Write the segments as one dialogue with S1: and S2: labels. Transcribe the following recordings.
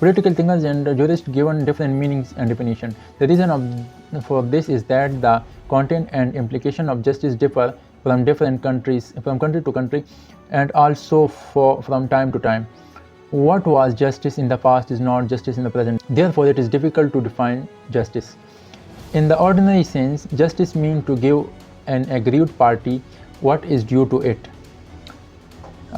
S1: Political thinkers and jurists given different meanings and definition. The reason for this is that the content and implication of justice differ from different countries, from country to country, and also from time to time. What was justice in the past is not justice in the present. Therefore, it is difficult to define justice. In the ordinary sense, justice means to give an aggrieved party what is due to it.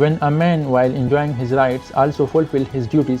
S1: When a man while enjoying his rights also fulfill his duties,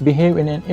S1: behave in an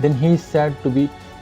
S1: then he is said to be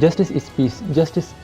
S1: Justice is peace, justice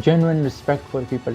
S1: Genuine respect for people,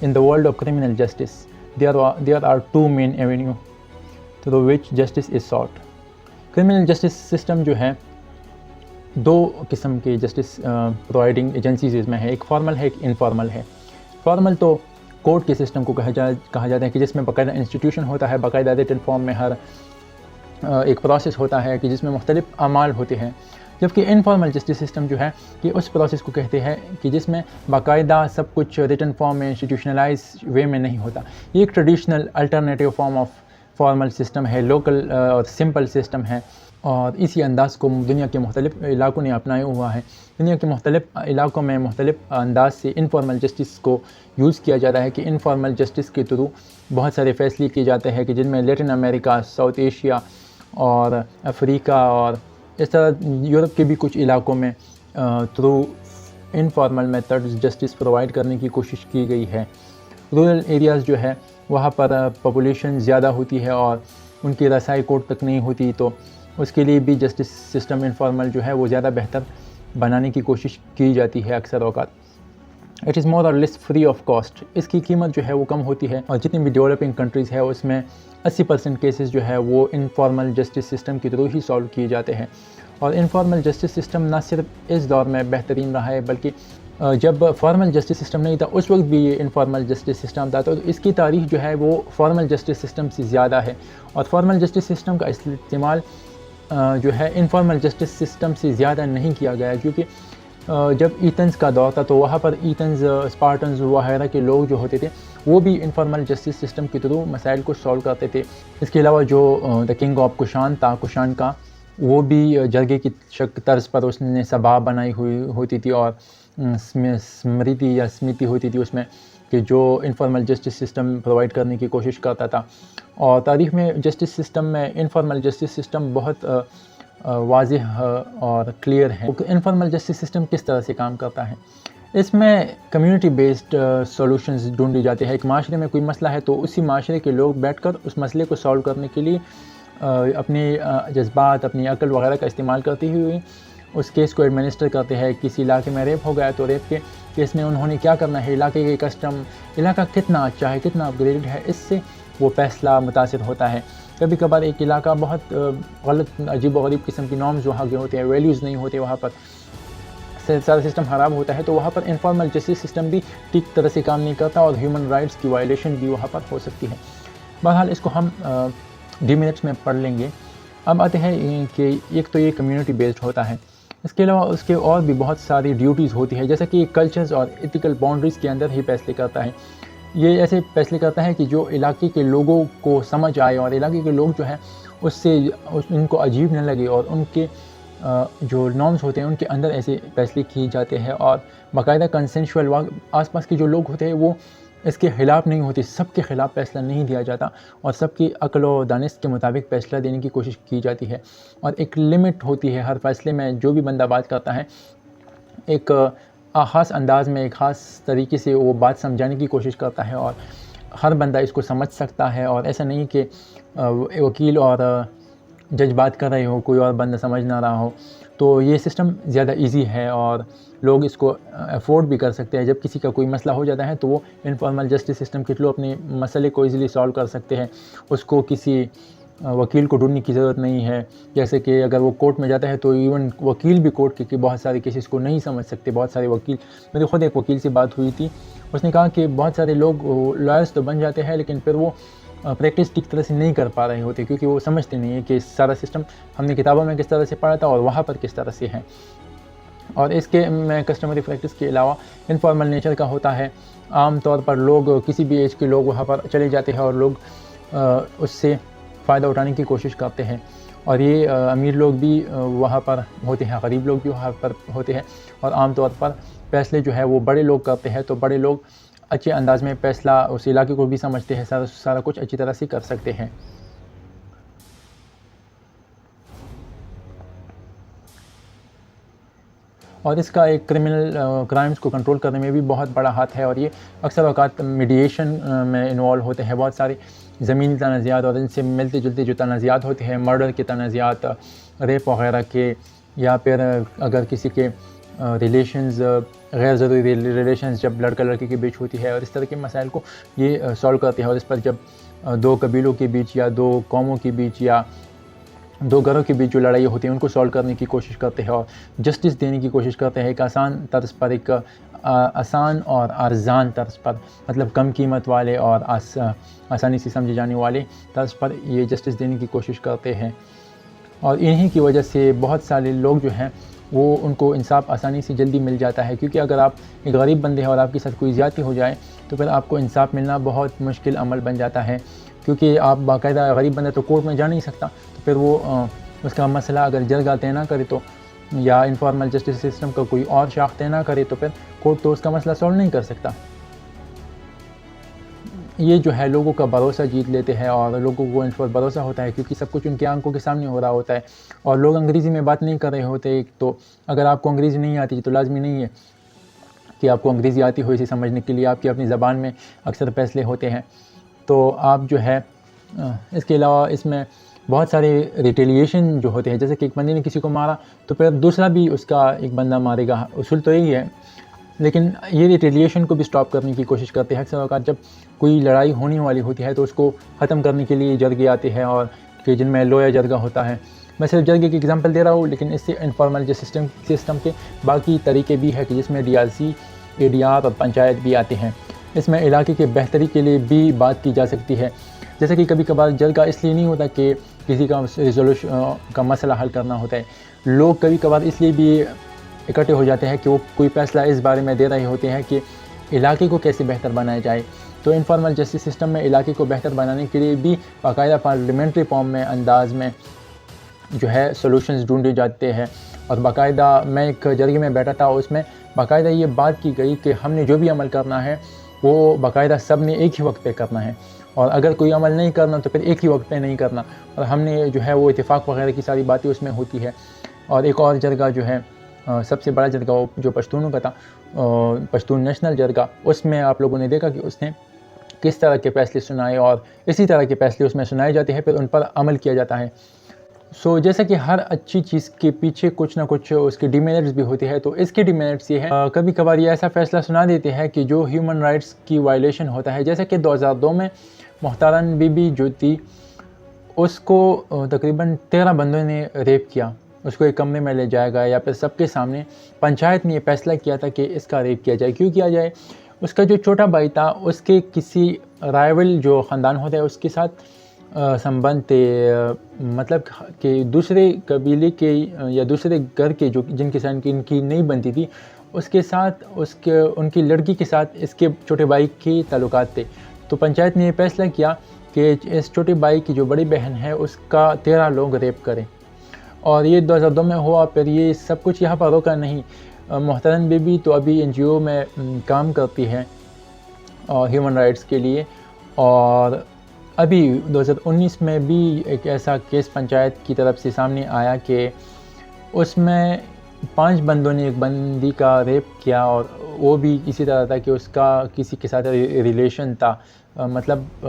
S1: In the world of criminal justice, there are two main avenues through which justice is sought. Criminal justice system جو ہے دو قسم کے justice providing agencies میں ہے، ایک formal ہے ایک informal ہے۔ فارمل تو کورٹ کے سسٹم کو کہا جاتا ہے کہ جس میں باقاعدہ انسٹیٹیوشن ہوتا ہے، باقاعدہ ریٹن فارم میں ہر ایک پروسیس ہوتا ہے کہ جس میں مختلف اعمال ہوتے ہیں، جبکہ انفارمل جسٹس سسٹم جو ہے کہ اس پروسیس کو کہتے ہیں کہ جس میں باقاعدہ سب کچھ ریٹن فارم میں انسٹیٹیوشنلائز وے میں نہیں ہوتا۔ یہ ایک traditional alternative form of formal system ہے، لوکل اور سمپل سسٹم ہے، اور اسی انداز کو دنیا کے مختلف علاقوں نے اپنایا ہوا ہے۔ دنیا کے مختلف علاقوں میں مختلف انداز سے انفارمل جسٹس کو یوز کیا جاتا ہے کہ انفارمل جسٹس کے تھرو بہت سارے فیصلے کیے جاتے ہیں کہ جن میں لیٹن امریکہ، ساؤتھ ایشیا اور افریقہ اور اس طرح یورپ کے بھی کچھ علاقوں میں through informal methods justice provide کرنے کی کوشش کی گئی ہے۔ رورل ایریاز جو ہے وہاں پر پاپولیشن زیادہ ہوتی ہے اور ان کی رسائی کورٹ تک نہیں ہوتی، تو اس کے لیے بھی جسٹس سسٹم انفارمل جو ہے وہ زیادہ بہتر بنانے کی کوشش کی جاتی ہے اکثر اوقات۔ اٹ از مور اور لیس فری آف کاسٹ، اس کی قیمت جو ہے وہ کم ہوتی ہے، اور جتنی بھی ڈیولپنگ کنٹریز ہے اس میں 80% کیسز جو ہے وہ انفارمل جسٹس سسٹم کے تھرو ہی سالو کیے جاتے ہیں۔ اور انفارمل جسٹس سسٹم نہ صرف اس دور میں بہترین رہا ہے بلکہ جب فارمل جسٹس سسٹم نہیں تھا اس وقت بھی یہ انفارمل جسٹس سسٹم تھا، تو اس کی تاریخ جو ہے وہ فارمل جسٹس سسٹم سے زیادہ ہے، اور فارمل جسٹس سسٹم کا استعمال جو ہے انفارمل جسٹس سسٹم سے زیادہ نہیں کیا گیا، کیونکہ جب ایتھنز کا دور تھا تو وہاں پر ایتھنز، اسپارٹنز وغیرہ کے لوگ جو ہوتے تھے وہ بھی انفارمل جسٹس سسٹم کے تھرو مسائل کو سالو کرتے تھے۔ اس کے علاوہ جو دا کنگ آف کوشان تھا، کوشان کا، وہ بھی جرگے کی طرز پر اس نے سبھا بنائی ہوئی ہوتی تھی، اور اسمرتی یا سمیتی ہوتی تھی اس میں کہ جو انفارمل جسٹس سسٹم پرووائڈ کرنے کی کوشش کرتا تھا۔ اور تاریخ میں جسٹس سسٹم میں انفارمل جسٹس سسٹم بہت واضح اور کلیئر ہے۔ انفارمل جسٹس سسٹم کس طرح سے کام کرتا ہے؟ اس میں کمیونٹی بیسڈ سولوشنز ڈھونڈی جاتے ہیں۔ ایک معاشرے میں کوئی مسئلہ ہے تو اسی معاشرے کے لوگ بیٹھ کر اس مسئلے کو سالو کرنے کے لیے اپنے جذبات، اپنی عقل وغیرہ کا استعمال کرتے ہوئے اس کیس کو ایڈمنسٹر کرتے ہیں۔ کسی علاقے میں ریپ ہو گیا تو ریپ کے کیس میں انہوں نے کیا کرنا ہے، علاقے کے کسٹم، علاقہ کتنا اچھا ہے، کتنا اپ گریڈڈ ہے، اس سے وہ فیصلہ متاثر ہوتا ہے۔ کبھی کبھار ایک علاقہ بہت غلط، عجیب و غریب قسم کی نارمز وہاں کے ہوتے ہیں، ویلیوز نہیں ہوتے، وہاں پر سارا سسٹم خراب ہوتا ہے، تو وہاں پر انفارمل جسٹس سسٹم بھی ٹھیک طرح سے کام نہیں کرتا، اور ہیومن رائٹس کی وائلیشن بھی وہاں پر ہو سکتی ہے۔ بہرحال اس کو ہم ڈیمیرٹس میں پڑھ لیں گے۔ اب آتے ہیں کہ ایک تو یہ کمیونٹی بیسڈ ہوتا ہے، اس کے علاوہ اس کے اور بھی بہت ساری ڈیوٹیز ہوتی ہے، جیسا کہ کلچرز اور ایتھیکل باؤنڈریز کے اندر ہی فیصلے کرتا ہے۔ یہ ایسے فیصلے کرتا ہے کہ جو علاقے کے لوگوں کو سمجھ آئے، اور علاقے کے لوگ جو ہیں اس سے ان کو عجیب نہ لگے، اور ان کے جو نارمز ہوتے ہیں ان کے اندر ایسے فیصلے کیے جاتے ہیں، اور باقاعدہ کنسنشول آس پاس کے جو لوگ ہوتے ہیں وہ اس کے خلاف نہیں ہوتے، سب کے خلاف فیصلہ نہیں دیا جاتا، اور سب کی عقل و دانش کے مطابق فیصلہ دینے کی کوشش کی جاتی ہے، اور ایک لمٹ ہوتی ہے ہر فیصلے میں۔ جو بھی بندہ بات کرتا ہے ایک خاص انداز میں، ایک خاص طریقے سے وہ بات سمجھانے کی کوشش کرتا ہے، اور ہر بندہ اس کو سمجھ سکتا ہے، اور ایسا نہیں کہ وکیل اور جج بات کر رہے ہو، کوئی اور بندہ سمجھ نہ رہا ہو۔ تو یہ سسٹم زیادہ ایزی ہے اور لوگ اس کو افورڈ بھی کر سکتے ہیں۔ جب کسی کا کوئی مسئلہ ہو جاتا ہے تو وہ انفارمل جسٹس سسٹم کے تھرو اپنے مسئلے کو ایزیلی سالو کر سکتے ہیں، اس کو کسی وکیل کو ڈھونڈنے کی ضرورت نہیں ہے۔ جیسے کہ اگر وہ کورٹ میں جاتا ہے تو ایون وکیل بھی کورٹ کے بہت سارے کیسز کو نہیں سمجھ سکتے۔ بہت سارے وکیل، میری خود ایک وکیل سے بات ہوئی تھی، اس نے کہا کہ بہت سارے لوگ لائرس تو بن جاتے ہیں لیکن پھر وہ پریکٹس ٹھیک طرح سے نہیں کر پا رہے ہوتے، کیونکہ وہ سمجھتے نہیں ہیں کہ سارا سسٹم ہم نے کتابوں میں کس طرح سے پڑھا تھا اور وہاں پر کس طرح سے ہے۔ اور اس کے میں کسٹمری پریکٹس کے علاوہ انفارمل نیچر کا ہوتا ہے۔ عام طور پر لوگ، کسی بھی ایج کے لوگ وہاں پر چلے جاتے ہیں اور لوگ اس سے فائدہ اٹھانے کی کوشش کرتے ہیں، اور یہ امیر لوگ بھی وہاں پر ہوتے ہیں، غریب لوگ بھی وہاں پر ہوتے ہیں، اور عام طور پر فیصلے جو ہے وہ بڑے لوگ کرتے ہیں، تو بڑے لوگ اچھے انداز میں فیصلہ اس علاقے کو بھی سمجھتے ہیں، سارا کچھ اچھی طرح سے کر سکتے ہیں۔ اور اس کا ایک کرمنل کرائمز کو کنٹرول کرنے میں بھی بہت بڑا ہاتھ ہے، اور یہ اکثر اوقات میڈیشن میں انوالو ہوتے ہیں۔ بہت سارے زمینی تنازعات اور ان سے ملتے جلتے جو تنازعات ہوتے ہیں، مرڈر کے تنازعات، ریپ وغیرہ کے، یا پھر اگر کسی کے ریلیشنز، غیر ضروری ریلیشنز جب لڑکا لڑکی کے بیچ ہوتی ہے، اور اس طرح کے مسائل کو یہ سولو کرتے ہیں. اور اس پر جب دو قبیلوں کے بیچ یا دو قوموں کے بیچ یا دو گھروں کے بیچ جو لڑائی ہوتی ہے ان کو سولو کرنے کی کوشش کرتے ہیں اور جسٹس دینے کی کوشش کرتے ہیں، ایک آسان طرز پر، ایک آسان اور ارزان طرز پر، مطلب کم قیمت والے اور آسانی سے سمجھے جانے والے طرز پر یہ جسٹس دینے کی کوشش کرتے ہیں. اور انہی کی وجہ سے بہت سارے لوگ جو ہیں وہ ان کو انصاف آسانی سے جلدی مل جاتا ہے، کیونکہ اگر آپ ایک غریب بندے ہیں اور آپ کے ساتھ کوئی زیادتی ہو جائے تو پھر آپ کو انصاف ملنا بہت مشکل عمل بن جاتا ہے، کیونکہ آپ باقاعدہ غریب بندے تو کورٹ میں جا نہیں سکتا، تو پھر وہ اس کا مسئلہ اگر جرگہ طے نہ کرے تو، یا انفارمل جسٹس سسٹم کا کوئی اور شاخ طے نہ کرے تو پھر کورٹ تو اس کا مسئلہ سولو نہیں کر سکتا. یہ جو ہے لوگوں کا بھروسہ جیت لیتے ہیں، اور لوگوں کو ان پر بھروسہ ہوتا ہے کیونکہ سب کچھ ان کی آنکھوں کے سامنے ہو رہا ہوتا ہے، اور لوگ انگریزی میں بات نہیں کر رہے ہوتے. تو اگر آپ کو انگریزی نہیں آتی تو لازمی نہیں ہے کہ آپ کو انگریزی آتی ہو اسے سمجھنے کے لیے، آپ کی اپنی زبان میں اکثر فیصلے ہوتے ہیں. تو آپ جو ہے اس کے علاوہ اس میں بہت سارے ریٹیلیشن جو ہوتے ہیں، جیسے کہ ایک بندے نے کسی کو مارا تو پھر دوسرا بھی اس کا ایک بندہ مارے گا، اصول تو یہی ہے. لیکن یہ ریٹیلیشن کو بھی سٹاپ کرنے کی کوشش کرتے ہیں. اکثر اوقات جب کوئی لڑائی ہونے والی ہوتی ہے تو اس کو ختم کرنے کے لیے جرگے آتے ہیں، اور کہ جن میں لویا جرگہ ہوتا ہے. میں صرف جرگے کی اگزامپل دے رہا ہوں، لیکن اس سے انفارمل سسٹم کے باقی طریقے بھی ہے کہ جس میں DRC، ADR اور پنچایت بھی آتے ہیں. اس میں علاقے کے بہتری کے لیے بھی بات کی جا سکتی ہے. جیسے کہ کبھی کبھار جرگہ اس لیے نہیں ہوتا کہ کسی کا ریزولوشن کا مسئلہ حل کرنا ہوتا ہے، لوگ کبھی کبھار اس لیے بھی اکٹھے ہو جاتے ہیں کہ وہ کوئی فیصلہ اس بارے میں دے رہے ہوتے ہیں کہ علاقے کو کیسے بہتر بنایا جائے. تو انفارمل جسٹس سسٹم میں علاقے کو بہتر بنانے کے لیے بھی باقاعدہ پارلیمنٹری فارم میں انداز میں جو ہے سولوشنز ڈھونڈے جاتے ہیں. اور باقاعدہ میں ایک جرگے میں بیٹھا تھا، اس میں باقاعدہ یہ بات کی گئی کہ ہم نے جو بھی عمل کرنا ہے وہ باقاعدہ سب نے ایک ہی وقت پہ کرنا ہے، اور اگر کوئی عمل نہیں کرنا تو پھر ایک ہی وقت پہ نہیں کرنا. اور ہم نے جو ہے وہ اتفاق وغیرہ کی ساری باتیں اس میں ہوتی ہے. اور ایک اور جرگہ جو ہے سب سے بڑا جرگہ وہ جو پشتونوں کا تھا، پشتون نیشنل جرگہ، اس میں آپ لوگوں نے دیکھا کہ اس نے کس طرح کے فیصلے سنائے، اور اسی طرح کے فیصلے اس میں سنائے جاتے ہیں، پھر ان پر عمل کیا جاتا ہے. جیسا کہ ہر اچھی چیز کے پیچھے کچھ نہ کچھ اس کے ڈیمیرٹس بھی ہوتے ہیں، تو اس کے ڈیمیرٹس یہ ہے کبھی کبھار یہ ایسا فیصلہ سنا دیتے ہیں کہ جو ہیومن رائٹس کی وائلیشن ہوتا ہے. جیسا کہ 2002 میں محترم بی بی جو تھی، اس کو تقریباً 13 بندوں نے ریپ کیا، اس کو ایک کمرے میں لے جایا گیا، یا پھر سب کے سامنے پنچایت نے یہ فیصلہ کیا تھا کہ اس کا ریپ کیا جائے. کیوں کیا جائے؟ اس کا جو چھوٹا بھائی تھا، اس کے کسی رائول جو خاندان ہوتا ہے اس کے ساتھ سمبند تھے، مطلب کہ دوسرے قبیلے کے یا دوسرے گھر کے جو جن کے ساتھ ان کی نہیں بنتی تھی، اس کے ساتھ ان کی لڑکی کے ساتھ اس کے چھوٹے بھائی کے تعلقات تھے. تو پنچایت نے یہ فیصلہ کیا کہ اس چھوٹے بھائی کی جو بڑی بہن ہے اس کا 13 لوگ ریپ کریں. اور یہ 2002 میں ہوا. پھر یہ سب کچھ یہاں پر روکا نہیں. محترم بی بی تو ابھی NGO میں کام کرتی ہے ہیومن رائٹس کے لیے، اور ابھی 2019 میں بھی ایک ایسا کیس پنچایت کی طرف سے سامنے آیا کہ اس میں 5 بندوں نے ایک بندی کا ریپ کیا، اور وہ بھی اسی طرح تھا کہ اس کا کسی کے ساتھ ریلیشن تھا، مطلب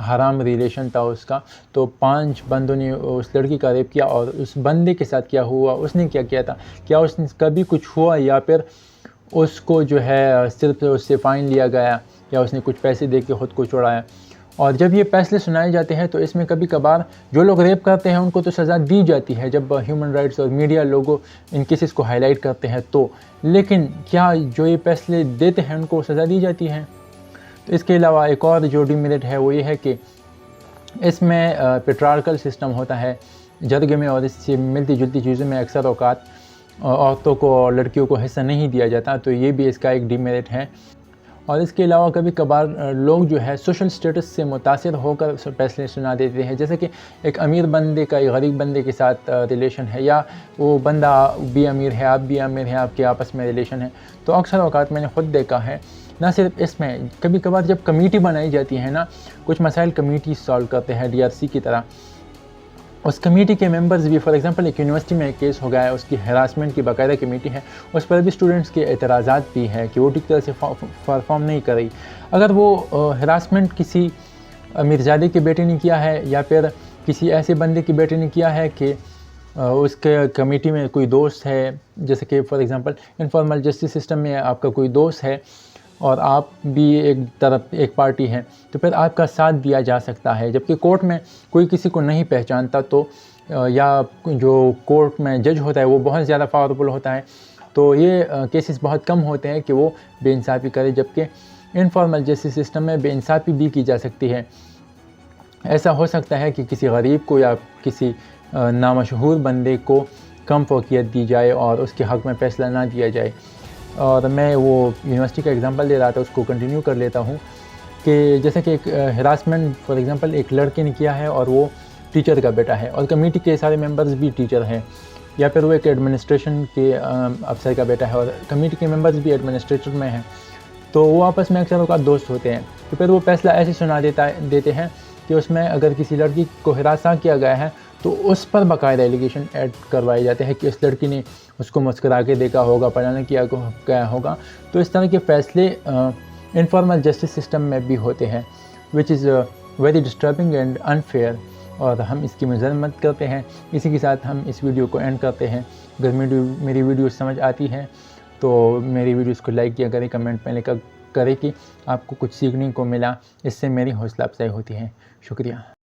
S1: حرام ریلیشن تھا اس کا. تو 5 بندوں نے اس لڑکی کا ریپ کیا، اور اس بندے کے ساتھ کیا ہوا، اس نے کیا کیا تھا، کیا اس نے کبھی کچھ ہوا، یا پھر اس کو جو ہے صرف اس سے فائن لیا گیا، یا اس نے کچھ پیسے دے کے خود کو چھڑایا. اور جب یہ فیصلے سنائے جاتے ہیں تو اس میں کبھی کبھار جو لوگ ریپ کرتے ہیں ان کو تو سزا دی جاتی ہے جب ہیومن رائٹس اور میڈیا لوگوں ان کیسز کو ہائی لائٹ کرتے ہیں تو، لیکن کیا جو یہ فیصلے دیتے ہیں ان کو سزا دی جاتی ہے؟ تو اس کے علاوہ ایک اور جو ڈیمیرٹ ہے وہ یہ ہے کہ اس میں پیٹرارکل سسٹم ہوتا ہے جرگے میں، اور اس سے ملتی جلتی چیزوں میں اکثر اوقات عورتوں کو اور لڑکیوں کو حصہ نہیں دیا جاتا. تو یہ بھی اس کا ایک ڈیمیرٹ ہے. اور اس کے علاوہ کبھی کبھار لوگ جو ہے سوشل سٹیٹس سے متاثر ہو کر فیصلے سنا دیتے ہیں، جیسے کہ ایک امیر بندے کا ایک غریب بندے کے ساتھ ریلیشن ہے، یا وہ بندہ بھی امیر ہے، آپ بھی امیر ہیں، آپ کے آپس میں ریلیشن ہے. تو اکثر اوقات میں نے خود دیکھا ہے، نہ صرف اس میں، کبھی کبھار جب کمیٹی بنائی جاتی ہے نا، کچھ مسائل کمیٹی سالو کرتے ہیں DRC کی طرح. اس کمیٹی کے ممبرز بھی، فار ایگزامپل ایک یونیورسٹی میں ایک کیس ہو گیا ہے، اس کی ہراسمنٹ کی باقاعدہ کمیٹی ہے، اس پر بھی اسٹوڈنٹس کے اعتراضات بھی ہیں کہ وہ ٹھیک طرح سے پرفارم نہیں کر رہی. اگر وہ ہراسمنٹ کسی امیرزادے کے بیٹے نے کیا ہے، یا پھر کسی ایسے بندے کے بیٹے نے کیا ہے کہ اس کے کمیٹی میں کوئی دوست ہے، جیسے کہ for example informal justice system میں آپ کا کوئی دوست ہے اور آپ بھی ایک پارٹی ہیں، تو پھر آپ کا ساتھ دیا جا سکتا ہے. جبکہ کورٹ میں کوئی کسی کو نہیں پہچانتا تو یا جو کورٹ میں جج ہوتا ہے وہ بہت زیادہ پاورفل ہوتا ہے، تو یہ کیسز بہت کم ہوتے ہیں کہ وہ بے انصافی کرے. جبکہ انفارمل جسٹس سسٹم میں بے انصافی بھی کی جا سکتی ہے. ایسا ہو سکتا ہے کہ کسی غریب کو یا کسی نامشہور بندے کو کم فوقیت دی جائے اور اس کے حق میں فیصلہ نہ دیا جائے. اور میں وہ یونیورسٹی کا اگزامپل دے رہا تھا، اس کو کنٹینیو کر لیتا ہوں کہ جیسے کہ ایک ہراسمنٹ فار ایگزامپل ایک لڑکے نے کیا ہے اور وہ ٹیچر کا بیٹا ہے اور کمیٹی کے سارے ممبرز بھی ٹیچر ہیں، یا پھر وہ ایک ایڈمنسٹریشن کے افسر کا بیٹا ہے اور کمیٹی کے ممبرز بھی ایڈمنسٹریٹر میں ہیں، تو وہ آپس میں اکثر اوقات دوست ہوتے ہیں. تو پھر وہ فیصلہ ایسے سنا دیتے ہیں کہ اس میں اگر کسی لڑکی کو ہراساں کیا گیا ہے تو اس پر باقاعدہ ایلیگیشن ایڈ کروائے جاتے ہیں کہ اس لڑکی نے اس کو مسکرا کے دیکھا ہوگا، پتہ نہیں کیا ہوگا. تو اس طرح کے فیصلے انفارمل جسٹس سسٹم میں بھی ہوتے ہیں، which is very disturbing and unfair, اور ہم اس کی مذمت کرتے ہیں. اسی کے ساتھ ہم اس ویڈیو کو اینڈ کرتے ہیں. اگر میری ویڈیو سمجھ آتی ہے تو میری ویڈیوز کو لائک کیا کریں، کمنٹ میں لکھا کریں کہ آپ کو کچھ سیکھنے کو ملا، اس سے میری حوصلہ افزائی ہوتی ہے. شکریہ.